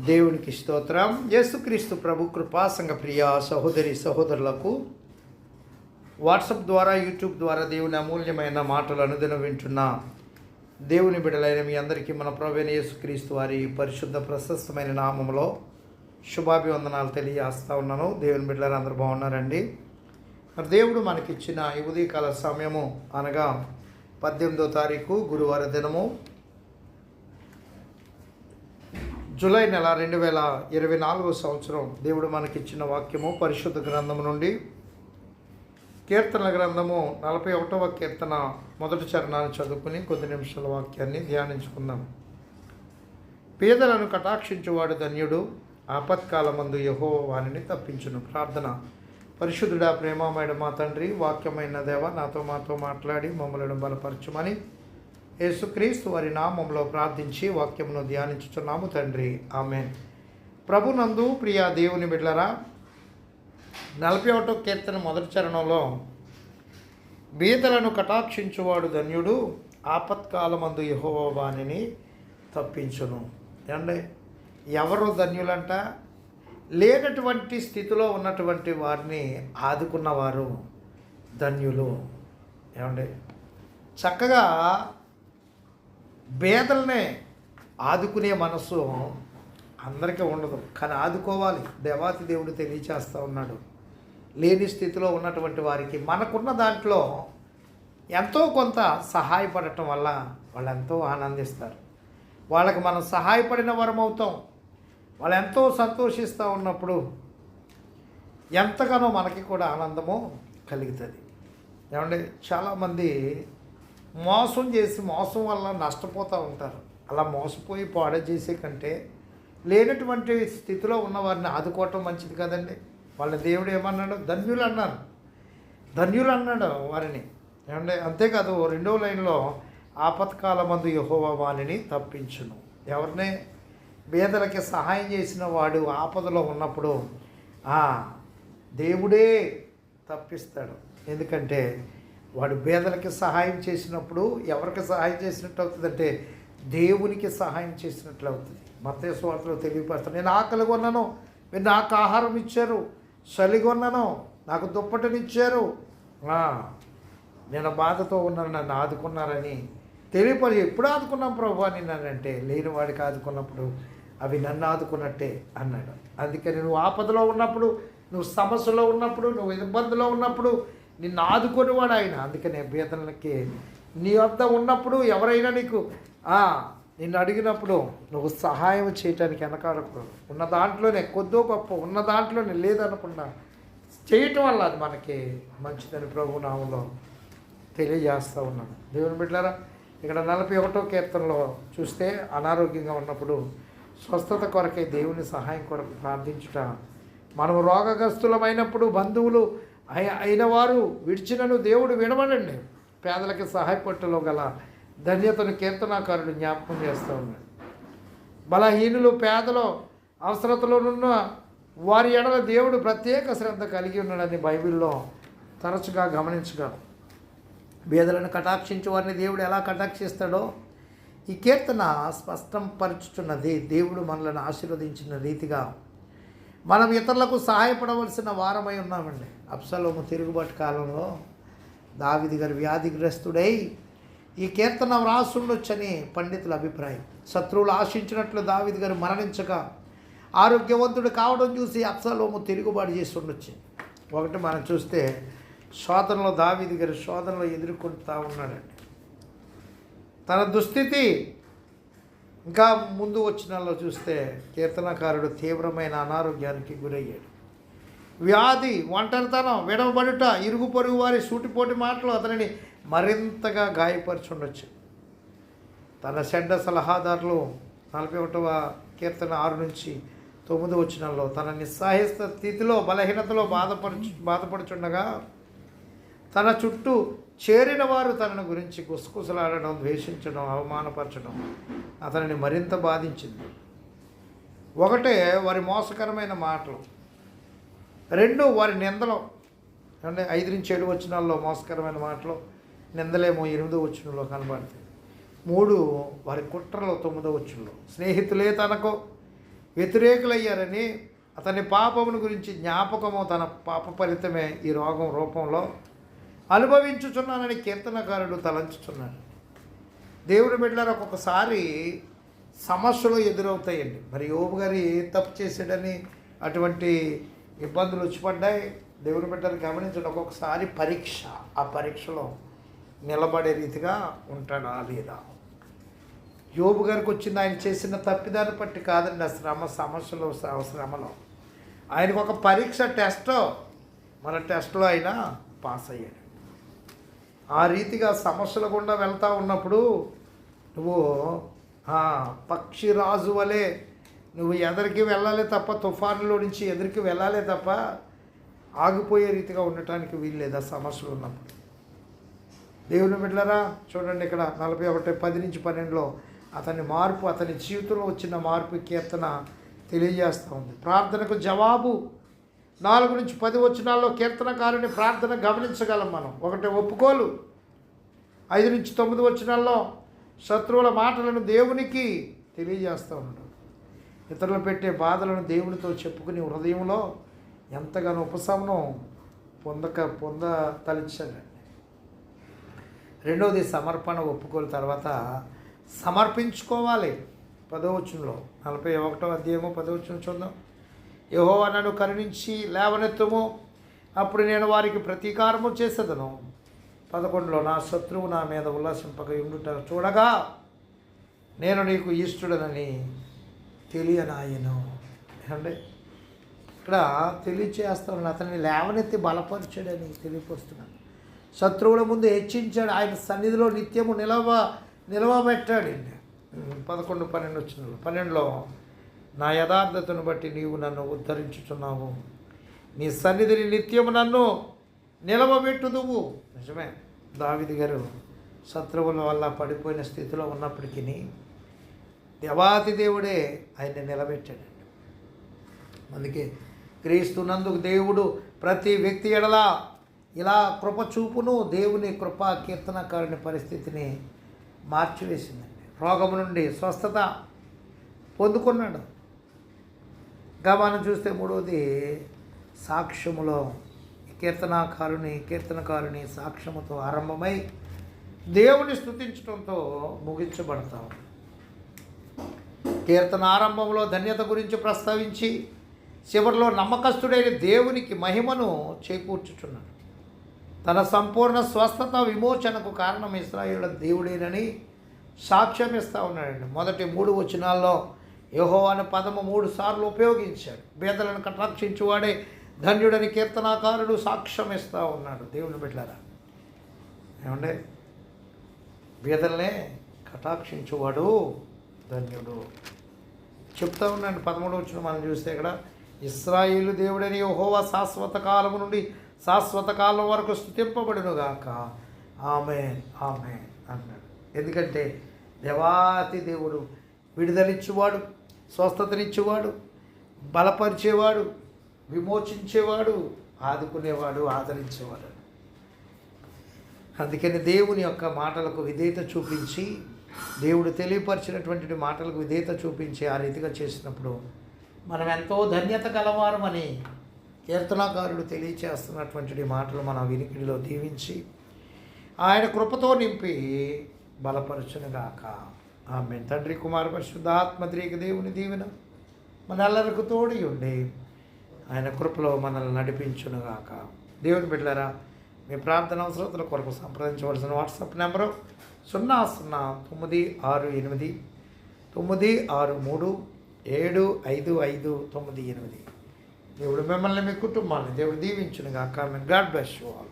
దేవునికి స్తోత్రం. యేసుక్రీస్తు ప్రభు కృపా సంఘ ప్రియ సహోదరి సహోదరులకు వాట్సాప్ ద్వారా యూట్యూబ్ ద్వారా దేవుని అమూల్యమైన మాటలు అనుదినం వింటున్న దేవుని బిడ్డలైన మీ అందరికీ మన ప్రభువైన యేసుక్రీస్తు వారి పరిశుద్ధ ప్రశస్తమైన నామములో శుభాభివందనాలు తెలియజేస్తూ ఉన్నాను. దేవుని బిడ్డలు అందరూ బాగున్నారండి. మరి దేవుడు మనకిచ్చిన ఈ ఉదయకాల సమయము అనగా 18వ తారీఖు గురువార దినము జూలై నెల 2024 సంవత్సరం. దేవుడు మనకిచ్చిన వాక్యము పరిశుద్ధ గ్రంథము నుండి కీర్తన గ్రంథము 41వ కీర్తన మొదటి చరణాన్ని చదువుకుని కొద్ది నిమిషాల వాక్యాన్ని ధ్యానించుకుందాం. పేదలను కటాక్షించువాడు ధన్యుడు, ఆపత్కాలమందు యెహోవా వానిని తప్పించును. ప్రార్థన. పరిశుద్ధుడా, ప్రేమమైన మా తండ్రి, వాక్యమైన దేవ, మాతో మాట్లాడి మమ్మలను బలపరచుమని యేసుక్రీస్తు వారి నామంలో ప్రార్థించి వాక్యమును ధ్యానించుచున్నాము తండ్రి, ఆమేన్. ప్రభునందు ప్రియ దేవుని బిడ్డలారా, 41వ కీర్తన మొదటి చరణంలో బీదలను కటాక్షించువాడు ధన్యుడు, ఆపత్కాలమందు యెహోవా వానిని తప్పించును. ఏమండి, ఎవరు ధన్యులంట? లేనటువంటి స్థితిలో ఉన్నటువంటి వారిని ఆదుకున్నవారు ధన్యులు. ఏమండి, చక్కగా పేదలనే ఆదుకునే మనసు అందరికీ ఉండదు, కానీ ఆదుకోవాలి. దేవాతి దేవుడు తెలియచేస్తూ ఉన్నాడు. లేని స్థితిలో ఉన్నటువంటి వారికి మనకున్న దాంట్లో ఎంతో కొంత సహాయపడటం వల్ల వాళ్ళు ఎంతో ఆనందిస్తారు. వాళ్ళకి మనం సహాయపడిన వరం అవుతాం. వాళ్ళు ఎంతో సంతోషిస్తూ ఉన్నప్పుడు ఎంతగానో మనకి కూడా ఆనందము కలుగుతుంది. ఏమంటే, చాలామంది మోసం చేసి మోసం వల్ల నష్టపోతూ ఉంటారు. అలా మోసపోయి పాడ చేసే కంటే లేనటువంటి స్థితిలో ఉన్న వారిని ఆదుకోవటం మంచిది కదండి. వాళ్ళ దేవుడు ఏమన్నాడు? ధన్యులు అన్నారు. ధన్యులు అన్నాడు వారిని. ఏమంటే, అంతేకాదు 2వ లైన్లో ఆపత్కాలమందు యెహోవా వానిని తప్పించును. ఎవరినే? పేదలకి సహాయం చేసిన వాడు ఆపదలో ఉన్నప్పుడు దేవుడే తప్పిస్తాడు. ఎందుకంటే వాడు పేదలకి సహాయం చేసినప్పుడు ఎవరికి సహాయం చేసినట్టు అవుతుందంటే దేవునికి సహాయం చేసినట్లు అవుతుంది. మత్తయి సువార్తలో తెలియపరుస్తాను. నేను ఆకలి కొన్నాను, మీరు నాకు ఆహారం ఇచ్చారు. చలి కొన్నాను, నాకు దుప్పటినిచ్చారు. నేను బాధతో ఉన్నాను, నన్ను ఆదుకున్నారని తెలియపరి. ఎప్పుడు ఆదుకున్నాం ప్రభు అని నన్నంటే, లేని వాడికి ఆదుకున్నప్పుడు అవి నన్ను ఆదుకున్నట్టే అన్నాడు. అందుకని నువ్వు ఆపదలో ఉన్నప్పుడు, నువ్వు సమస్యలో ఉన్నప్పుడు, నువ్వు ఇబ్బందిలో ఉన్నప్పుడు నిన్ను ఆదుకునేవాడు ఆయన. అందుకనే బీదలకి నీ వద్ద ఉన్నప్పుడు ఎవరైనా నీకు నిన్ను అడిగినప్పుడు నువ్వు సహాయం చేయటానికి వెనకాడకూడదు. ఉన్న దాంట్లోనే కొద్దో గొప్ప ఉన్న దాంట్లోనే లేదనకుండా చేయటం వల్ల అది మనకి మంచిదని ప్రభు నామంలో తెలియజేస్తూ ఉన్నాను. దేవుని బిడ్డలారా, ఇక్కడ 41వ కీర్తనలో చూస్తే అనారోగ్యంగా ఉన్నప్పుడు స్వస్థత కొరకై దేవుని సహాయం కొరకు ప్రార్థించుట, మనం రోగగ్రస్తులమైనప్పుడు బంధువులు అయిన వారు విడిచినను దేవుడు విడవడండి. పేదలకి సహాయపట్టులో గల ధన్యతను కీర్తనాకారుడు జ్ఞాపకం చేస్తూ ఉన్నాడు. బలహీనులు, పేదలు, అవసరతలోనున్న వారి ఎడల దేవుడు ప్రత్యేక శ్రద్ధ కలిగి ఉన్నాడని బైబిల్లో తరచుగా గమనించగలం. బీదలను కటాక్షించే వారిని దేవుడు ఎలా కటాక్షిస్తాడో ఈ కీర్తన స్పష్టం పరుచుతున్నది. దేవుడు మనల్ని ఆశీర్వదించిన రీతిగా మనం ఇతరులకు సహాయపడవలసిన వారమై ఉన్నామండి. అబ్షాలోము తిరుగుబాటు కాలంలో దావీదు గారు వ్యాధిగ్రస్తుడై ఈ కీర్తన వ్రాసుండొచ్చని పండితుల అభిప్రాయం. శత్రువులు ఆశించినట్లు దావీదు గారు మరణించగా ఆరోగ్యవంతుడు కావడం చూసి అబ్షాలోము తిరుగుబాటు చేసి ఉండొచ్చు. ఒకటి మనం చూస్తే శోధనలో దావీదు గారు శోధనలో ఎదుర్కొంటూ ఉన్నాడండి. తన దుస్థితి ఇంకా ముందు వచ్చినలో చూస్తే కీర్తనకారుడు తీవ్రమైన అనారోగ్యానికి గురయ్యాడు. వ్యాధి, ఒంటరితనం, విడవబడుట, ఇరుగు పొరుగు వారి సూటిపోటి మాటలు అతనిని మరింతగా గాయపరుచుండొచ్చు. తన చెడ్డ సలహాదారులు 41వ కీర్తన 6 నుంచి 9 వచనాల్లో తన నిస్సహాయ స్థితిలో బలహీనతలో బాధపడుచుండగా తన చుట్టూ చేరిన వారు తనను గురించి గుసగుసలాడడం, ద్వేషించడం, అవమానపరచడం అతనిని మరింత బాధించింది. ఒకటే వారి మోసకరమైన మాటలు, 2 వారి నిందలు. అంటే 5 నుంచి 7 వచనాల్లో మోసకరమైన మాటలు, నిందలేమో 8వ వచనంలో కనబడతాయి. 3 వారి కుట్రలో 9వ వచనంలో. స్నేహితులే తనకు వ్యతిరేకులయ్యారని అతని పాపమును గురించి జ్ఞాపకము తన పాప ఫలితమే ఈ రోగం రూపంలో అనుభవించుచున్నానని కీర్తనకారుడు తలంచుచున్నాడు. దేవుని బిడ్డలారా, ఒక్కొక్కసారి సమస్యలు ఎదురవుతాయండి. మరి యోబు గారు ఏ తప్పు చేశాడని అటువంటి ఇబ్బందులు వచ్చిపడ్డాయి. దేవుని బిడ్డలు గమనించండి, ఒక్కొక్కసారి పరీక్ష, ఆ పరీక్షలో నిలబడే రీతిగా ఉంటాడా లేదా. యోబు గారికి వచ్చింది ఆయన చేసిన తప్పిదాన్ని బట్టి కాదండి, ఆ సమస్యలు శ్రమలో ఆయనకు ఒక పరీక్ష టెస్ట్, మన టెస్ట్లో అయినా పాస్ అయ్యాడు. ఆ రీతిగా సమస్యల గుండా వెళ్తూ ఉన్నప్పుడు నువ్వు పక్షిరాజు వలె నువ్వు ఎదరికి వెళ్ళాలి తప్ప, తుఫానులో నుంచి ఎదురికి వెళ్ళాలి తప్ప ఆగిపోయే రీతిగా ఉండటానికి వీల్లేదు ఆ సమస్యలు ఉన్నప్పుడు. దేవుని బిడ్డలారా, చూడండి ఇక్కడ 41:10-12 అతని మార్పు, అతని జీవితంలో వచ్చిన మార్పు కీర్తన తెలియజేస్తూ ఉంది. ప్రార్థనకు జవాబు 4-10 వచనాల్లో కీర్తనకారుని ప్రార్థన గమనించగలం మనం. 1 ఒప్పుకోలు, 5-9 వచనాల్లో శత్రువుల మాటలను దేవునికి తెలియజేస్తూ ఉన్నాడు. ఇతరులు పెట్టే బాధలను దేవునితో చెప్పుకుని హృదయంలో ఎంతగానో ఉపశమనం పొందతలిచాడండి. రెండవది సమర్పణ, ఒప్పుకోలు. తర్వాత సమర్పించుకోవాలి. 10వ వచనంలో 41వ అధ్యాయము 10వ వచనం చూద్దాం. యెహోవా నన్ను కరుణించి లేవనెత్తుము, అప్పుడు నేను వారికి ప్రతీకారము చేసేదను. 11లో నా శత్రువు నా మీద ఉల్లాసింపక ఉండుట చూడగా నేను నీకు ఇష్టడనని తెలియనాయను. అంటే ఇక్కడ తెలియచేస్తాను, అతన్ని లేవనెత్తి బలపరిచాడని తెలియపరుస్తున్నాను. శత్రువుల ముందు హెచ్చించాడు, ఆయన సన్నిధిలో నిత్యము నిలవబెట్టాడండి. 11-12 వచనాలు. 12లో నా యథార్థతను బట్టి నీవు నన్ను ఉద్ధరించుచున్నావు, నీ సన్నిధిని నిత్యము నన్ను నిలవబెట్టుదువు. నిజమే, దావీదు గారు శత్రువుల వల్ల పడిపోయిన స్థితిలో ఉన్నప్పటికీ దేవాతి దేవుడే ఆయన్ని నిలబెట్టాడండి. అందుకే క్రీస్తునందుకు దేవుడు ప్రతి వ్యక్తి ఎడల ఇలా కృప చూపును. దేవుని కృప కీర్తనకారుని పరిస్థితిని మార్చివేసిందండి. రోగము నుండి స్వస్థత పొందుకున్నాడు. ఇంకా మనం చూస్తే మూడవది సాక్ష్యములో కీర్తనకారుని సాక్ష్యముతో ఆరంభమై దేవుని స్తుతించడంతో ముగించబడతాం. కీర్తన ఆరంభంలో ధన్యత గురించి ప్రస్తావించి చివరిలో నమ్మకస్తుడైన దేవునికి మహిమను చేకూర్చుచున్నాడు. తన సంపూర్ణ స్వస్థత విమోచనకు కారణం ఇశ్రాయేలుల దేవుడేనని సాక్ష్యం ఇస్తూ ఉన్నాడండి. మొదటి 3 వచనాల్లో యెహోవా అనే పదము 3 సార్లు ఉపయోగించాడు. బేదలను కటాక్షించువాడే ధన్యుడని కీర్తనాకారుడు సాక్ష్యం ఇస్తూ ఉన్నాడు. దేవుని బిడ్డలారా, ఏమంటే బేదలనే కటాక్షించువాడు ధన్యుడు చెప్తా ఉన్నాడు. 13వ వచనం మనం చూస్తే ఇక్కడ ఇశ్రాయేలు దేవుడని యెహోవా శాశ్వత కాలము నుండి శాశ్వత కాలం వరకు స్తుతింపబడునుగాక, ఆమేన్ ఆమేన్ అన్నాడు. ఎందుకంటే దేవాతి దేవుడు విడుదలిచ్చేవాడు, స్వస్థతనిచ్చేవాడు, బలపరిచేవాడు, విమోచించేవాడు, ఆదుకునేవాడు, ఆదరించేవాడు. అందుకని దేవుని యొక్క మాటలకు విధేయత చూపించి, దేవుడు తెలియపరిచినటువంటి మాటలకు విధేయత చూపించి ఆ రీతిగా చేసినప్పుడు మనం ఎంతో ధన్యత కలవారమని కీర్తనాకారుడు తెలియచేస్తున్నటువంటి మాటలు మన వినికిడిలో దీవించి ఆయన కృపతో నింపి బలపరచునుగాక, ఆమేన్. తండ్రి కుమార పరిశుద్ధాత్మ త్రియేక దేవుని దీవెన మనందరికీ తోడి ఉండి ఆయన కృపలో మనల్ని నడిపించునుగాక. దేవుని బిడ్డలారా, మీ ప్రార్థన అవసరతల కొరకు సంప్రదించవలసిన వాట్సాప్ నెంబరు 0096375575598. దేవుడు మిమ్మల్ని, మీ కుటుంబాన్ని దేవుడు దీవించునుగాక. God bless you all.